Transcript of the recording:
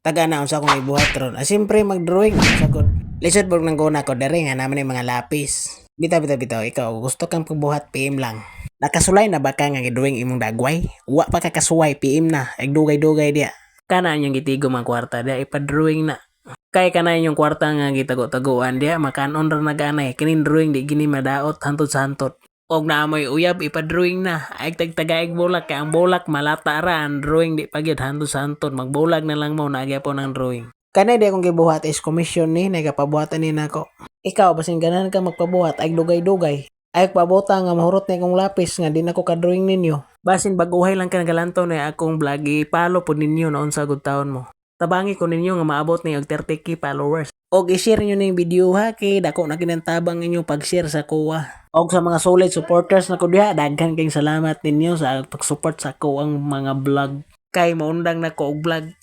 taga na unsa akong ibuhat ron. Siyempre mag-drawing sa gud. Lisod bug nang guna ko dere nga naman yung mga lapis. Bitaw, ikaw gusto kang pagbuhat PM lang. Nakasulay na ba ka nga gidrawing imong dagway? Wa pa ka kasuway PM na, ag dugay-dugay dia. Kana yung gitigo ang kwarta dia ipa-drawing na. Kay kana yung kwarta nga gitago-taguan dia makanon ra naganay kining drawing di gini madaot hantod sa hantod. Og naamoy uyab ipa-drawing na. Ay tagtagaig bulak kay ang bulak malata ra ang drawing di pagyud hantod sa hantod magbulag na lang mo nagyapon ang drawing. Kanay di akong gibuhat is commission ni nagapabuhatan ni nako. Ikaw basin ganan ka magpabuhat ay dugay-dugay. Ay pabota nga mahurot na akong lapis nga di na ko ka-drawing ninyo. Basin baguhay lang ka nagalanto na akong vlog ipalo po ninyo noon sa good taon mo. Tabangi ko ninyo nga maabot ni og 30k followers. Og i-share niyo ning video ha kay dako na kinantabang ninyo pag-share sa kuha. Og sa mga solid supporters na ko diha daghan kayong salamat ninyo sa pag-support sa ko ang mga vlog. Kay maundang na ko og vlog.